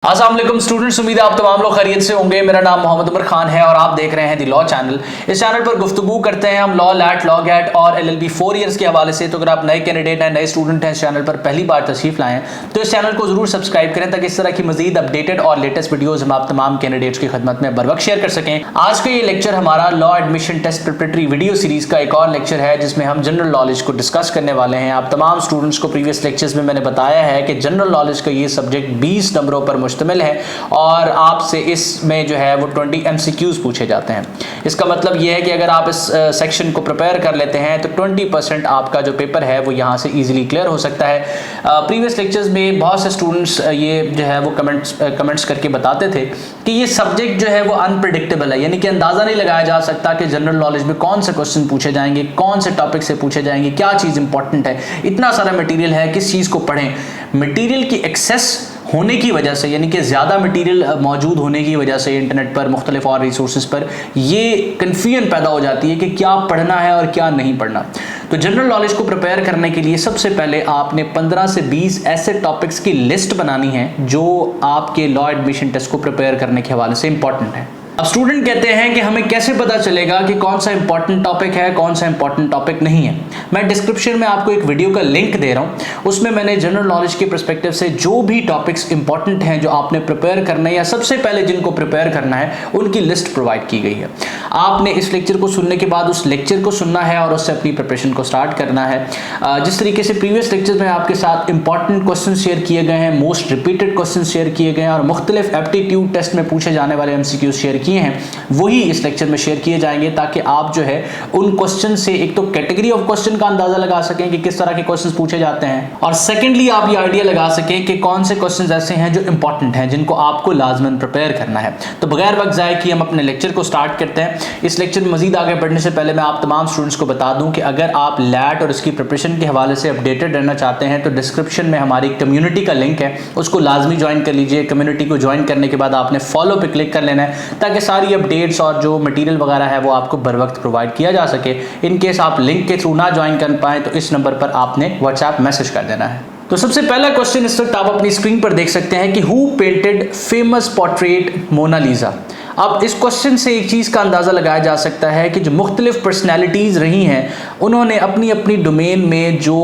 अस्सलाम वालेकुम स्टूडेंट्स, उम्मीद है आप तमाम लोग खैरियत से होंगे। मेरा नाम मोहम्मद उमर खान है और आप देख रहे हैं दी लॉ चैनल। इस चैनल पर गुफ्तगू करते हैं हम लॉ, लैट, लॉ गैट और LLB 4 ईयर्स के हवाले से। तो अगर आप नए कैंडिडेट हैं, नए स्टूडेंट हैं, इस चैनल पर पहली बार तशरीफ लाएं तो इस चैनल को जरूर सब्सक्राइब करें ताकि इस तरह की मजीद अपडेटेड और लेटेस्ट वीडियोज हम आप तमाम कैंडिडेट्स की खदमत में बर वक्त शेयर कर सकें। आज का ये लेक्चर हमारा law admission test preparatory video series का एक और लेक्चर है जिसमें हम जनरल नॉलेज को डिस्कस करने वाले हैं। आप तमाम स्टूडेंट्स को प्रीवियस लेक्चर्स में मैंने बताया है कि जनरल नॉलेज का ये सब्जेक्ट 20 नंबरों पर मुश्तमिल है और आपसे इसमें जो है वो 20 MCQs पूछे जाते हैं। इसका मतलब ये है कि अगर आप इस सेक्शन को प्रिपेयर कर लेते हैं तो 20% आपका जो पेपर है वो यहाँ से इजीली क्लियर हो सकता है। प्रीवियस लेक्चर्स में बहुत से स्टूडेंट्स ये जो है वो कमेंट्स करके बताते थे कि ये सब्जेक्ट जो है वो अनप्रिडिक्टेबल है, यानी कि अंदाज़ा नहीं लगाया जा सकता कि जनरल नॉलेज में कौन से क्वेश्चन पूछे जाएंगे, कौन से टॉपिक से पूछे जाएंगे, क्या चीज़ इंपॉर्टेंट है। इतना सारा मटीरियल है, किस चीज़ को पढ़ें। मटीरियल की एक्सेस होने की वजह से, यानी कि ज़्यादा मटीरियल मौजूद होने की वजह से इंटरनेट पर मुख्तलिफ और रिसोर्सेज पर ये कन्फ्यूजन पैदा हो जाती है कि क्या पढ़ना है और क्या नहीं पढ़ना। तो जनरल नॉलेज को प्रिपेयर करने के लिए सबसे पहले आपने 15 से 20 ऐसे टॉपिक्स की लिस्ट बनानी है जो आपके लॉ एडमिशन टेस्ट को प्रिपेयर करने के हवाले से इंपॉर्टेंट है। अब स्टूडेंट कहते हैं कि हमें कैसे पता चलेगा कि कौन सा इंपॉर्टेंट टॉपिक है, कौन सा इंपॉर्टेंट टॉपिक नहीं है। मैं डिस्क्रिप्शन में आपको एक वीडियो का लिंक दे रहा हूं, उसमें मैंने जनरल नॉलेज के पर्सपेक्टिव से जो भी टॉपिक्स इंपॉर्टेंट हैं जो आपने प्रिपेयर करना है या सबसे पहले जिनको प्रिपेयर करना है उनकी लिस्ट प्रोवाइड की गई है। आपने इस लेक्चर को सुनने के बाद उस लेक्चर को सुनना है और उससे अपनी प्रिपरेशन को स्टार्ट करना है। जिस तरीके से प्रीवियस लेक्चर में आपके साथ इंपॉर्टेंट क्वेश्चन शेयर किए गए हैं, मोस्ट रिपीटेड क्वेश्चन शेयर किए गए हैं और मुख्तलिफ एप्टीट्यूड टेस्ट में पूछे जाने वाले MCQ शेयर किए हैं, वही इस लेक्चर में शेयर किए जाएंगे ताकि आप जो है उन क्वेश्चन से एक तो कैटेगरी ऑफ क्वेश्चन का अंदाजा लगा सकें कि किस तरह के क्वेश्चंस पूछे जाते हैं और सेकेंडली आप ये आइडिया लगा सकें कि कौन से क्वेश्चंस ऐसे हैं जो इंपॉर्टेंट हैं जिनको आपको लाजमन प्रिपेयर करना है। तो बगैर वक्त ज़ाय किए हम अपने लेक्चर को स्टार्ट करते हैं। इस लेक्चर में मजीद आगे बढ़ने से पहले मैं आप तमाम स्टूडेंट्स को बता दूं कि अगर आप लैट और इसकी प्रिपरेशन के हवाले से अपडेटेड रहना चाहते हैं तो डिस्क्रिप्शन में हमारी कम्युनिटी का लिंक है, उसको लाजमी ज्वाइन कर लीजिए। कम्युनिटी को ज्वाइन करने के बाद आपने फॉलो पे क्लिक कर लेना है ताकि सारी अपडेट्स और जो मटेरियल वगैरह है वो आपको बर वक्त प्रोवाइड किया जा सके। इन केस आप लिंक के थ्रू ना ज्वाइन कर पाएँ तो इस नंबर पर आपने WhatsApp मैसेज कर देना है। तो सबसे पहला क्वेश्चन इस वक्त आप अपनी स्क्रीन पर देख सकते हैं कि who painted famous portrait Mona Lisa. अब इस क्वेश्चन से एक चीज़ का अंदाज़ा लगाया जा सकता है कि जो मुख्तलिफ पर्सनैलिटीज़ रही हैं उन्होंने अपनी अपनी डोमेन में जो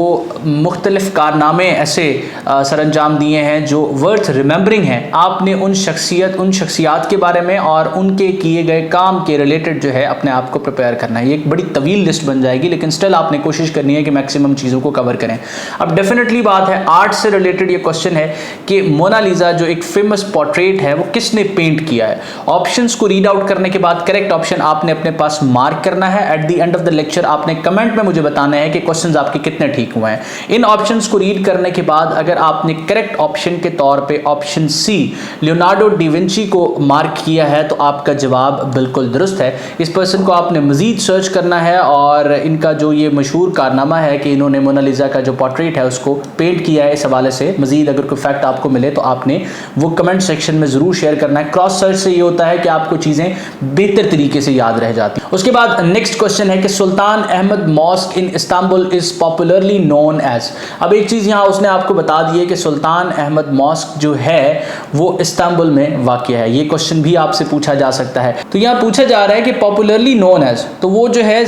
मुख्तलिफ कारनामे ऐसे सरअंजाम दिए हैं जो वर्थ रिमेंबरिंग हैं। आपने उन शख्सियात के बारे में और उनके किए गए काम के रिलेटेड जो है अपने आप को प्रिपेयर करना है। ये एक बड़ी तवील लिस्ट बन जाएगी लेकिन स्टिल आपने कोशिश करनी है कि मैक्सिमम चीज़ों को कवर करें। अब डेफिनेटली बात है आर्ट से रिलेटेड ये क्वेश्चन है कि मोनालिसा जो एक फेमस पोर्ट्रेट है वो किसने पेंट किया है। ऑप्शंस को रीड आउट करने के बाद करेक्ट ऑप्शन आपने अपने पास मार्क करना है। At the end of the lecture आपने कमेंट में मुझे बताना है कि क्वेश्चंस आपके कितने ठीक हुए हैं। इन ऑप्शंस को रीड करने के बाद अगर आपने करेक्ट ऑप्शन के तौर पे option C Leonardo da Vinci को मार्क किया है तो आपका जवाब बिल्कुल दुरुस्त है। इस पर्सन को आपने मजीद सर्च करना है और इनका जो ये मशहूर कारनामा है कि इन्होंने मोनालिसा का जो पोर्ट्रेट है उसको पेंट किया है, इस हवाले से मजीद अगर कोई फैक्ट आपको मिले तो आपने वो कमेंट सेक्शन में जरूर शेयर करना है। क्रॉस सर्च से ये होता है कि आपको चीजें बेहतर तरीके से याद रह जाती हैं। उसके बाद नेक्स्ट क्वेश्चन है कि Sultan Ahmed mosque in Istanbul is popularly known as. अब एक चीज यहां उसने आपको बता दी है कि सुल्तान अहमद मॉस्क जो है वो इस्तांबुल में वाक़या है। ये क्वेश्चन भी आपसे पूछा जा सकता है। तो यहां पूछा जा रहा है कि पॉपुलरली नोन एज, तो वो जो है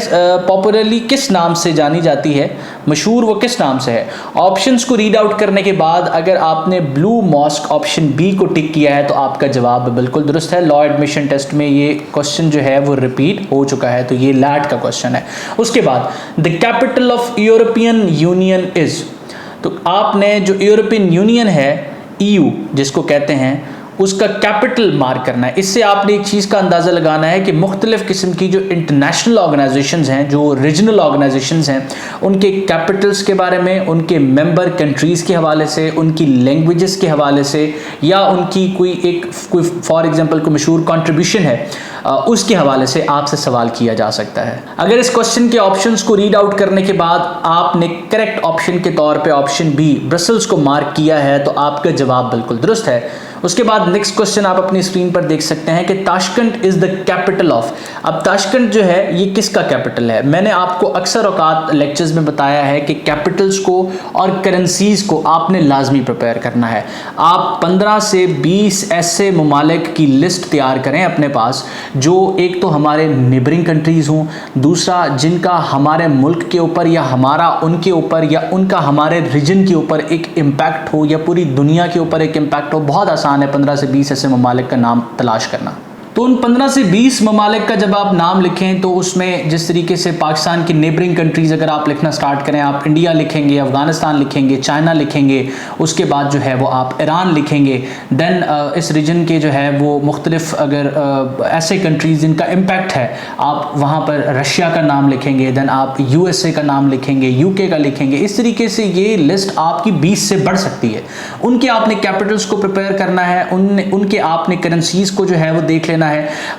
पॉपुलरली किस नाम से जानी जाती है, मशहूर वो किस नाम से है। ऑप्शंस को रीड आउट करने के बाद अगर आपने ब्लू मॉस्क ऑप्शन बी को टिक किया है तो आपका जवाब बिल्कुल दुरुस्त है। लॉ एडमिशन टेस्ट में ये क्वेश्चन जो है वो रिपीट हो चुका है, तो ये लैट का क्वेश्चन है। उसके बाद the capital of European union is, तो आपने जो यूरोपियन यूनियन है EU जिसको कहते हैं उसका कैपिटल मार्क करना है। इससे आपने एक चीज़ का अंदाज़ा लगाना है कि मुख्तलिफ किस्म की जो इंटरनेशनल ऑर्गेनाइजेशंस हैं, जो रीजनल ऑर्गेनाइजेशंस हैं, उनके कैपिटल्स के बारे में, उनके मेंबर कंट्रीज़ के हवाले से, उनकी लैंग्वेजेस के हवाले से या उनकी कोई फॉर एग्जांपल कोई मशहूर कंट्रीब्यूशन है उसके हवाले से आपसे सवाल किया जा सकता है। अगर इस क्वेश्चन के ऑप्शंस को रीड आउट करने के बाद आपने करेक्ट ऑप्शन के तौर पे ऑप्शन बी ब्रसल्स को मार्क किया है तो आपका जवाब बिल्कुल दुरुस्त है। उसके बाद नेक्स्ट क्वेश्चन आप अपनी स्क्रीन पर देख सकते हैं कि Tashkent is the capital of. अब ताशकंद जो है ये किसका कैपिटल है? मैंने आपको अक्सर औकात लेक्चर्स में बताया है कि कैपिटल्स को और करेंसीज को आपने लाजमी प्रिपेयर करना है। आप 15 से 20 ऐसे ममालिक की लिस्ट तैयार करें अपने पास जो एक तो हमारे नेबरिंग कंट्रीज हों, दूसरा जिनका हमारे मुल्क के ऊपर या हमारा उनके ऊपर या उनका हमारे रीजन के ऊपर एक इम्पैक्ट हो या पूरी दुनिया के ऊपर एक इम्पैक्ट हो। बहुत आसान है 15 से 20 ऐसे ममालिक का नाम तलाश करना। तो उन 15 से 20 ममालिक का जब आप नाम लिखें तो उसमें जिस तरीके से पाकिस्तान की नेबरिंग कंट्रीज़ अगर आप लिखना स्टार्ट करें, आप इंडिया लिखेंगे, अफगानिस्तान लिखेंगे, चाइना लिखेंगे, उसके बाद जो है वो आप ईरान लिखेंगे। देन इस रीजन के जो है वो मुख्तलिफ अगर ऐसे कंट्रीज़ जिनका इम्पैक्ट है आप वहाँ पर रशिया का नाम लिखेंगे, देन आप USA का नाम लिखेंगे, UK का लिखेंगे। इस तरीके से ये लिस्ट आपकी 20 से बढ़ सकती है। उनके आपने कैपिटल्स को प्रिपेयर करना है, उनके आपने करेंसीज़ को जो है वो देख लेना है।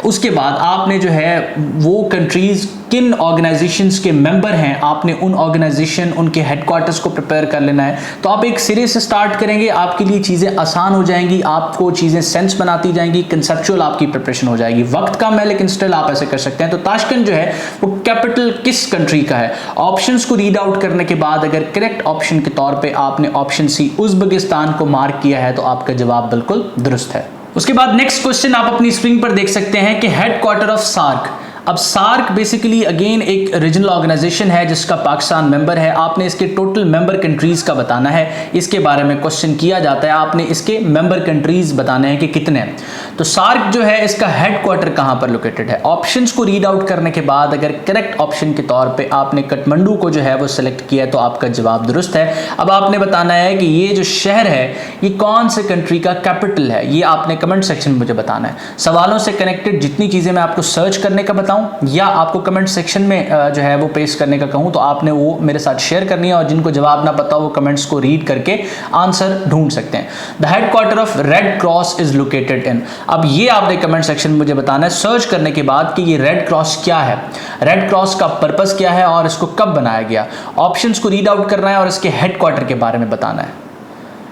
उसके बाद आपने जो है वो कंट्रीज किन ऑर्गेनाइजेशंस के मेंबर हैं, आपने उन ऑर्गेनाइजेशन उनके हेडक्वार्टर्स को प्रिपेयर कर लेना है। तो आप एक सिरे से स्टार्ट करेंगे, आपके लिए चीज़ें आसान हो जाएंगी, आपको चीज़ें सेंस बनाती जाएंगी, कंसेप्चुअल आपकी प्रिपरेशन हो जाएगी। वक्त कम है लेकिन स्टिल आप ऐसे कर सकते हैं। तो ताशकंद जो है वो कैपिटल किस कंट्री का है? ऑप्शंस को रीड आउट करने के बाद अगर करेक्ट ऑप्शन के तौर पर आपने ऑप्शन सी उज़्बेकिस्तान को मार्क किया है तो आपका जवाब बिल्कुल दुरुस्त है। उसके बाद नेक्स्ट क्वेश्चन आप अपनी स्क्रीन पर देख सकते हैं कि हेडक्वार्टर ऑफ सार्क। अब सार्क बेसिकली अगेन एक रीजनल ऑर्गेनाइजेशन है जिसका पाकिस्तान मेंबर है। आपने इसके टोटल मेंबर कंट्रीज का बताना है, इसके बारे में क्वेश्चन किया जाता है, आपने इसके मेंबर कंट्रीज बताने हैं कि कितने हैं। तो सार्क जो है इसका हेडक्वार्टर कहां पर लोकेटेड है? ऑप्शंस को रीड आउट करने के बाद अगर करेक्ट ऑप्शन के तौर पे आपने काठमांडू को जो है वो सिलेक्ट किया है तो आपका जवाब दुरुस्त है। अब आपने बताना है कि ये जो शहर है ये कौन से कंट्री का कैपिटल है, ये आपने कमेंट सेक्शन में मुझे बताना है। सवालों से कनेक्टेड जितनी चीजें मैं आपको सर्च करने का बताऊं या आपको कमेंट सेक्शन में जो है वो पेस्ट करने का कहूं तो आपने वो मेरे साथ शेयर करनी है, और जिनको जवाब ना पता वो कमेंट्स को रीड करके आंसर ढूंढ सकते हैं। The headquarter of red cross is located in. अब ये आपने कमेंट सेक्शन में मुझे बताना है सर्च करने के बाद कि ये रेड क्रॉस क्या है, रेड क्रॉस का पर्पस क्या है और इसको कब बनाया गया। ऑप्शंस को रीड आउट करना है और इसके हेडक्वार्टर के बारे में बताना है।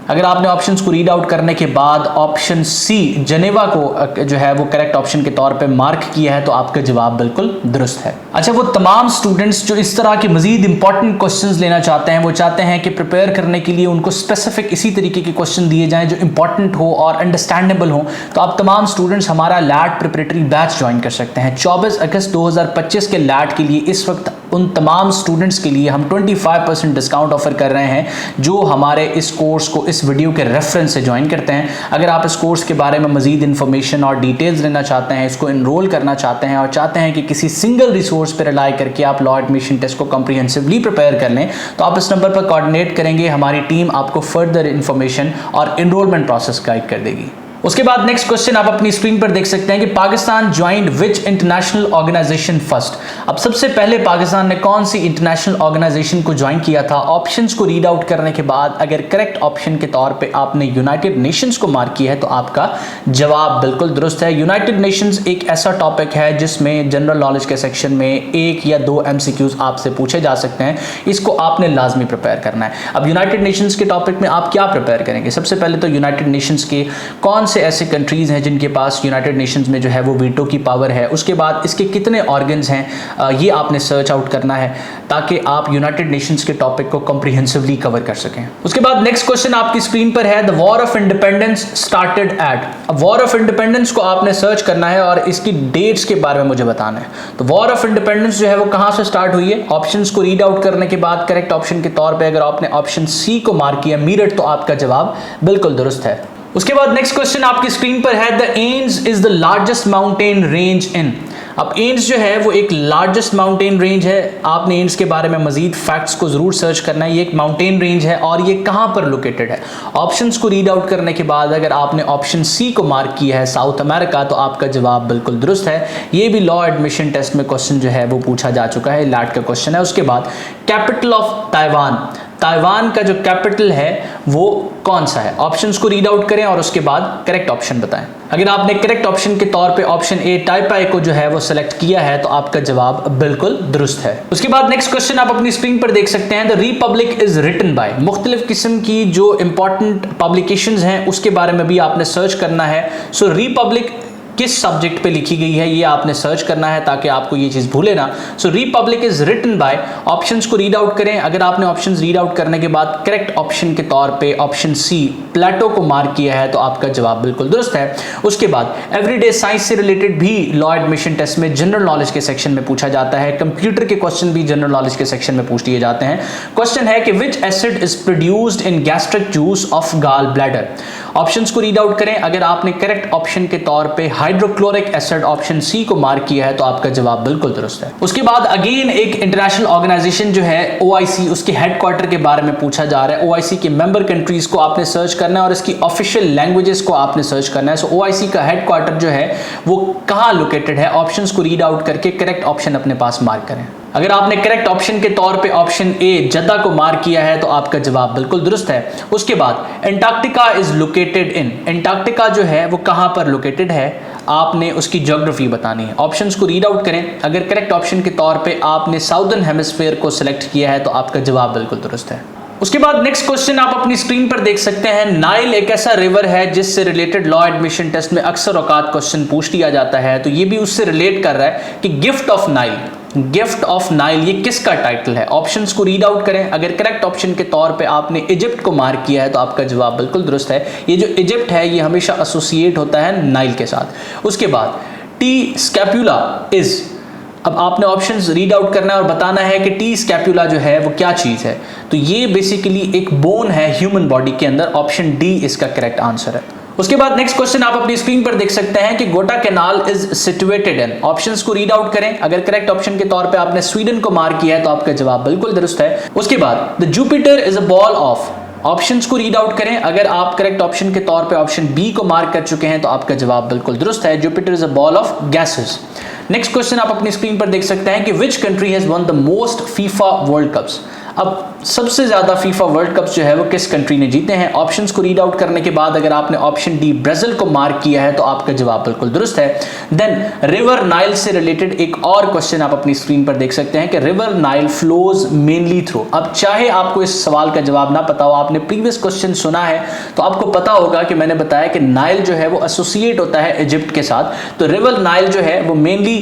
अगर आपने ऑप्शंस को रीड आउट करने के बाद ऑप्शन सी जनेवा को जो है वो करेक्ट ऑप्शन के तौर पे मार्क किया है तो आपका जवाब बिल्कुल दुरुस्त है। अच्छा, वो तमाम स्टूडेंट्स जो इस तरह के मजीद इंपॉर्टेंट क्वेश्चंस लेना चाहते हैं, वो चाहते हैं कि प्रिपेयर करने के लिए उनको स्पेसिफिक इसी तरीके के क्वेश्चन दिए जाएं जो इंपॉर्टेंट हो और अंडरस्टैंडेबल हो, तो आप तमाम स्टूडेंट्स हमारा लैट प्रिपरेटरी बैच ज्वाइन कर सकते हैं। 24 अगस्त 2025 के लैट के लिए इस वक्त उन तमाम स्टूडेंट्स के लिए हम 25% डिस्काउंट ऑफर कर रहे हैं जो हमारे इस कोर्स को इस वीडियो के रेफरेंस से ज्वाइन करते हैं। अगर आप इस कोर्स के बारे में मजीद इन्फॉर्मेशन और डिटेल्स लेना चाहते हैं, इसको एनरोल करना चाहते हैं और चाहते हैं कि किसी सिंगल रिसोर्स पर रिलाई करके आप लॉ एडमिशन टेस्ट को कॉम्प्रिहेंसिवली प्रिपेयर कर लें, तो आप इस नंबर पर कोऑर्डिनेट करेंगे, हमारी टीम आपको फर्दर इन्फॉर्मेशन और एनरोलमेंट प्रोसेस गाइड कर देगी। उसके बाद नेक्स्ट क्वेश्चन आप अपनी स्क्रीन पर देख सकते हैं कि Pakistan joined which international organization first. अब सबसे पहले पाकिस्तान ने कौन सी इंटरनेशनल ऑर्गेनाइजेशन को ज्वाइन किया था? ऑप्शंस को रीड आउट करने के बाद अगर करेक्ट ऑप्शन के तौर पे आपने यूनाइटेड नेशंस को मार्क किया है तो आपका जवाब बिल्कुल दुरुस्त है। यूनाइटेड नेशंस एक ऐसा टॉपिक है जिसमें जनरल नॉलेज के सेक्शन में 1 या 2 MCQs आपसे पूछे जा सकते हैं, इसको आपने लाजमी प्रिपेयर करना है। अब यूनाइटेड नेशंस के टॉपिक में आप क्या प्रिपेयर करेंगे? सबसे पहले तो यूनाइटेड नेशंस के कौन से ऐसे कंट्रीज हैं जिनके पास यूनाइटेड नेशंस में जो है वो वीटो की पावर है, उसके बाद इसके कितने ऑर्गन्स हैं, ये आपने सर्च आउट करना है ताकि आप यूनाइटेड नेशंस के टॉपिक को कॉम्प्रिहेंसिवली कवर कर सकें। उसके बाद नेक्स्ट क्वेश्चन आपकी स्क्रीन पर है, the war of independence started at. अब वॉर ऑफ इंडिपेंडेंस को आपने सर्च करना है और इसकी डेट्स के बारे में मुझे बताना है। तो वॉर ऑफ इंडिपेंडेंस जो है वो कहां से स्टार्ट हुई है? ऑप्शंस को रीड आउट करने के बाद करेक्ट ऑप्शन के तौर पर अगर आपने ऑप्शन सी को मार्क किया मीरठ, तो आपका जवाब बिल्कुल दुरुस्त है। उसके बाद नेक्स्ट क्वेश्चन आपकी स्क्रीन पर है, the ends is the largest mountain range इन। अब एंड्स जो है वो एक लार्जेस्ट माउंटेन रेंज है। आपने एंड्स के बारे में मजीद फैक्ट्स को जरूर सर्च करना है। ये एक माउंटेन रेंज है और ये कहां पर लोकेटेड है? ऑप्शंस को रीड आउट करने के बाद अगर आपने ऑप्शन सी को मार्क किया है साउथ अमेरिका, तो आपका जवाब बिल्कुल दुरुस्त है। ये भी लॉ एडमिशन टेस्ट में क्वेश्चन जो है वो पूछा जा चुका है, लैट का क्वेश्चन है। उसके बाद कैपिटल ऑफ ताइवान, ताइवान का जो कैपिटल है वो कौन सा है? ऑप्शंस को रीड आउट करें और उसके बाद करेक्ट ऑप्शन बताएं। अगर आपने करेक्ट ऑप्शन के तौर पे ऑप्शन ए टाइप आई को जो है वो सिलेक्ट किया है तो आपका जवाब बिल्कुल दुरुस्त है। उसके बाद नेक्स्ट क्वेश्चन आप अपनी स्क्रीन पर देख सकते हैं, the republic is written by. मुख्तलिफ किस्म की जो इंपॉर्टेंट पब्लिकेशंस हैं उसके बारे में भी आपने सर्च करना है। सो रिपब्लिक किस सब्जेक्ट पे लिखी गई है ये आपने सर्च करना है ताकि आपको ये चीज भूले ना। So republic is written by, options को रीड आउट करें। अगर आपने ऑप्शंस रीड आउट करने के बाद करेक्ट ऑप्शन के तौर पे ऑप्शन सी प्लेटो को मार्क किया है तो आपका जवाब बिल्कुल दुरुस्त है। उसके बाद एवरीडे साइंस से रिलेटेड भी लॉ एडमिशन टेस्ट में जनरल नॉलेज के सेक्शन में पूछा जाता है। कंप्यूटर के क्वेश्चन भी जनरल नॉलेज के सेक्शन में पूछ लिए जाते हैं। क्वेश्चन है कि विच acid is produced in gastric juice of gall bladder. Options को रीड आउट करें। अगर आपने करेक्ट ऑप्शन के तौर पे हाइड्रोक्लोरिक एसिड ऑप्शन सी को मार्क किया है तो आपका जवाब बिल्कुल दुरुस्त है। उसके बाद अगेन एक इंटरनेशनल ऑर्गेनाइजेशन जो है OIC, उसके हेडक्वार्टर के बारे में पूछा जा रहा है। OIC के मेंबर कंट्रीज को आपने सर्च करना है और इसकी ऑफिशियल लैंग्वेजेस को आपने सर्च करना है। सो OIC का हेडक्वार्टर जो है वो कहां लोकेटेड है, ऑप्शंस को रीड आउट करके करेक्ट ऑप्शन अपने पास मार्क करें। अगर आपने करेक्ट ऑप्शन के तौर पे ऑप्शन ए जद्दा को मार्क किया है तो आपका जवाब बिल्कुल दुरुस्त है। उसके बाद Antarctica is located in, Antarctica जो है वो कहां पर लोकेटेड है आपने उसकी ज्योग्राफी बतानी है। ऑप्शंस को रीड आउट करें। अगर करेक्ट ऑप्शन के तौर पे आपने साउदर्न हेमिस्फीयर को सिलेक्ट किया है तो आपका जवाब बिल्कुल दुरुस्त है। उसके बाद नेक्स्ट क्वेश्चन आप अपनी स्क्रीन पर देख सकते हैं, नाइल एक ऐसा रिवर है जिससे रिलेटेड लॉ एडमिशन टेस्ट में अक्सर औकात क्वेश्चन पूछ लिया जाता है, तो ये भी उससे रिलेट कर रहा है कि gift of Nile, gift of Nile ये किसका टाइटल है। ऑप्शंस को रीड आउट करें। अगर करेक्ट ऑप्शन के तौर पे आपने इजिप्ट को मार्क किया है तो आपका जवाब बिल्कुल दुरुस्त है। ये जो इजिप्ट है ये हमेशा एसोसिएट होता है नाइल के साथ। उसके बाद टी स्कैपुला इज, अब आपने ऑप्शंस रीड आउट करना है और बताना है कि टी स्कैपुला जो है वो क्या चीज है। तो ये बेसिकली एक बोन है ह्यूमन बॉडी के अंदर। ऑप्शन डी इसका करेक्ट आंसर है। उसके बाद नेक्स्ट क्वेश्चन आप अपनी स्क्रीन पर देख सकते हैं कि गोटा canal is situated in. Options को रीड आउट करें। अगर करेक्ट ऑप्शन के तौर पे आपने स्वीडन को मार्क किया है तो आपका जवाब बिल्कुल दुरुस्त है। उसके बाद the Jupiter is a ball of, options को रीड आउट करें। अगर आप करेक्ट ऑप्शन के तौर पे ऑप्शन बी को मार्क कर चुके हैं तो आपका जवाब बिल्कुल दुरुस्त है। Jupiter is a ball of gases. Next question आप अपनी स्क्रीन पर देख सकते हैं कि which country has one the most FIFA world cups. अब सबसे ज्यादा फीफा वर्ल्ड कप्स जो है वो किस कंट्री ने जीते हैं। ऑप्शंस को रीड आउट करने के बाद अगर आपने ऑप्शन डी ब्राजील को मार्क किया है तो आपका जवाब बिल्कुल दुरुस्त है। देन रिवर नाइल से रिलेटेड एक और क्वेश्चन आप अपनी स्क्रीन पर देख सकते हैं कि river Nile flows mainly through. अब चाहे आपको इस सवाल का जवाब ना पता हो, आपने प्रीवियस क्वेश्चन सुना है तो आपको पता होगा कि मैंने बताया कि नाइल जो है वो एसोसिएट होता है इजिप्ट के साथ। तो रिवर नाइल जो है वो मेनली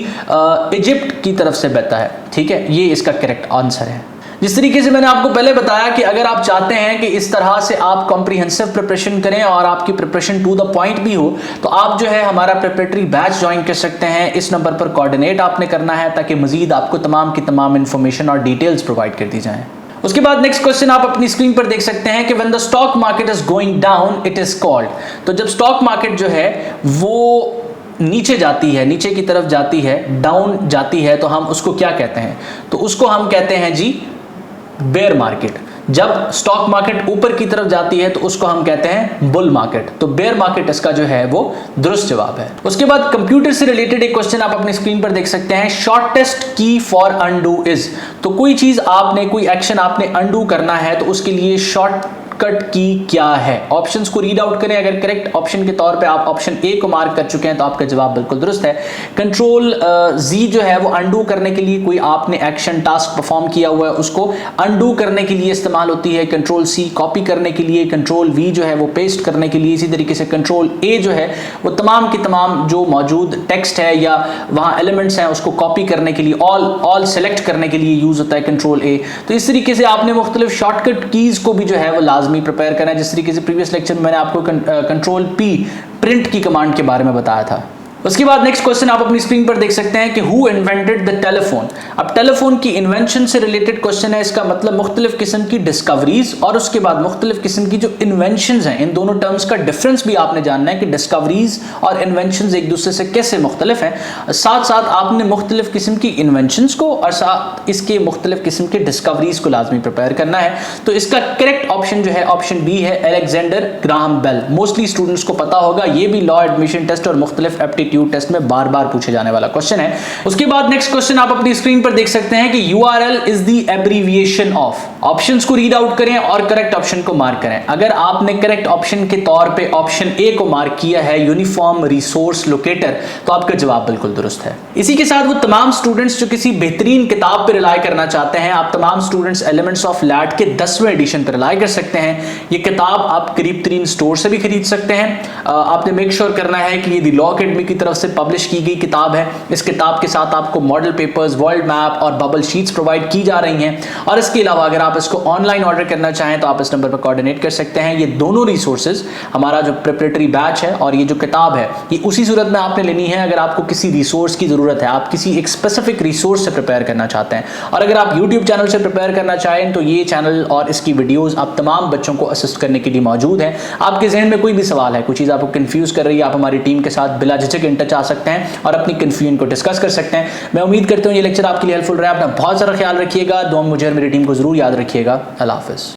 इजिप्ट की तरफ से बहता है। ठीक है, ये इसका करेक्ट आंसर है। जिस तरीके से मैंने आपको पहले बताया कि अगर आप चाहते हैं कि इस तरह से आप कॉम्प्रिहेंसिव प्रिपरेशन करें और आपकी प्रिपरेशन टू द पॉइंट भी हो तो आप जो है हमारा प्रिपरेटरी बैच ज्वाइन कर सकते हैं। इस नंबर पर कोऑर्डिनेट आपने करना है ताकि मजीद आपको तमाम की तमाम इंफॉर्मेशन और डिटेल्स प्रोवाइड कर दी जाएं। उसके बाद नेक्स्ट क्वेश्चन आप अपनी स्क्रीन पर देख सकते हैं कि when the stock market is going down it is called. तो जब स्टॉक मार्केट जो है वो नीचे जाती है, नीचे की तरफ जाती है, डाउन जाती है, तो हम उसको क्या कहते हैं? तो उसको हम कहते हैं जी बेयर मार्केट। जब स्टॉक मार्केट ऊपर की तरफ जाती है तो उसको हम कहते हैं बुल मार्केट। तो बेयर मार्केट इसका जो है वो दुरुस्त जवाब है। उसके बाद कंप्यूटर से रिलेटेड एक क्वेश्चन आप अपनी स्क्रीन पर देख सकते हैं, शॉर्टेस्ट की फॉर अनडू इज। तो कोई चीज आपने, कोई एक्शन आपने अनडू करना है तो उसके लिए शॉर्ट कट की क्या है। ऑप्शंस को रीड आउट करें। अगर करेक्ट ऑप्शन के तौर पे आप ऑप्शन ए को मार्क कर चुके हैं तो आपका जवाब बिल्कुल दुरुस्त है। कंट्रोल जी जो है वो अनडू करने के लिए, कोई आपने एक्शन टास्क परफॉर्म किया हुआ है उसको अनडू करने के लिए इस्तेमाल होती है। कंट्रोल सी कॉपी करने के लिए, कंट्रोल वी जो है वो पेस्ट करने के लिए। इसी तरीके से कंट्रोल ए जो है वो तमाम की तमाम जो मौजूद टेक्स्ट है या वहां एलिमेंट्स हैं उसको कॉपी करने के लिए, ऑल सेलेक्ट करने के लिए यूज होता है कंट्रोल ए। तो इस तरीके से आपने मुख्तलिफ शॉर्टकट कीज को भी जो है वो लाजमी प्रिपेयर करना है। जिस तरीके से प्रीवियस लेक्चर में मैंने आपको कंट्रोल पी प्रिंट की कमांड के बारे में बताया था। उसके बाद नेक्स्ट क्वेश्चन आप अपनी स्क्रीन पर देख सकते हैं कि हु इन्वेंटेड द टेलीफोन। अब टेलीफोन की इन्वेंशन से रिलेटेड क्वेश्चन है। इसका मतलब मुख्तलिफ किस्म की डिस्कवरीज और उसके बाद मुख्तलिफ किस्म की जो इन्वेंशंस हैं, इन दोनों टर्म्स का डिफरेंस भी आपने जानना है कि डिस्कवरीज और इन्वेंशंस एक दूसरे से कैसे मुख्तलिफ हैं। साथ साथ आपने मुख्तलिफ किस्म की इन्वेंशंस को और साथ इसके मुख्तलिफ किस्म के डिस्कवरीज को लाजमी प्रिपेयर करना है। तो इसका करेक्ट ऑप्शन जो है ऑप्शन बी है, Alexander Graham Bell. Mostly students को पता होगा, ये भी लॉ एडमिशन टेस्ट और मुख्तलिफ एप्टीट्यूड एप्टीट्यूड टेस्ट में बार बार पूछे जाने वाला क्वेश्चन है। उसके बाद नेक्स्ट क्वेश्चन आप अपनी स्क्रीन पर देख सकते हैं कि URL is the abbreviation of. Options को रीड आउट करें और करेक्ट ऑप्शन को मार्क करें। अगर आपने करेक्ट ऑप्शन के तौर पे ऑप्शन ए को मार्क किया है यूनिफॉर्म रिसोर्स लोकेटर, तो आपका जवाब बिल्कुल दुरुस्त है। इसी के साथ वो तमाम स्टूडेंट्स जो किसी बेहतरीन किताब पर रिलाय करना चाहते हैं, आप तमाम स्टूडेंट्स एलिमेंट्स ऑफ लैट के 10वें एडिशन पर रिलाय कर सकते हैं। ये किताब आप करीब तरीन स्टोर से भी खरीद सकते हैं। आपने मेक श्योर करना है कि ये द लॉ अकेडमी की तरफ से पब्लिश की गई किताब है। इस किताब के साथ आपको मॉडल पेपर्स, वर्ल्ड मैप और बबल शीट्स प्रोवाइड की जा रही हैं। और इसके अलावा अगर आप इसको ऑनलाइन ऑर्डर करना चाहें तो आप इस नंबर पर कोऑर्डिनेट कर सकते हैं। ये दोनों रिसोर्सेज, हमारा जो प्रिपरेटरी बैच है और ये जो किताब है, ये उसी सूरत में आपने लेनी है अगर आपको किसी रिसोर्स की जरूरत है, आप किसी एक स्पेसिफिक रिसोर्स से प्रिपेयर करना चाहते हैं। और अगर आप यूट्यूब चैनल से प्रिपेयर करना चाहें तो ये चैनल और इसकी वीडियोस आप तमाम बच्चों को असिस्ट करने के लिए मौजूद है। आपके जहन में कोई भी सवाल है, कोई चीज़ आपको कंफ्यूज कर रही है, आप हमारी टीम के साथ बिला झिझक इन टच आ सकते हैं और अपनी कंफ्यूजन को डिस्कस कर सकते हैं। मैं उम्मीद करता हूँ ये लेक्चर आपके लिए हेल्पफुल रहा। अपना बहुत सारा ख्याल रखिएगा, दुआ मुझे और मेरी टीम को जरूर याद रखिएगा। अल्लाह हाफिज़।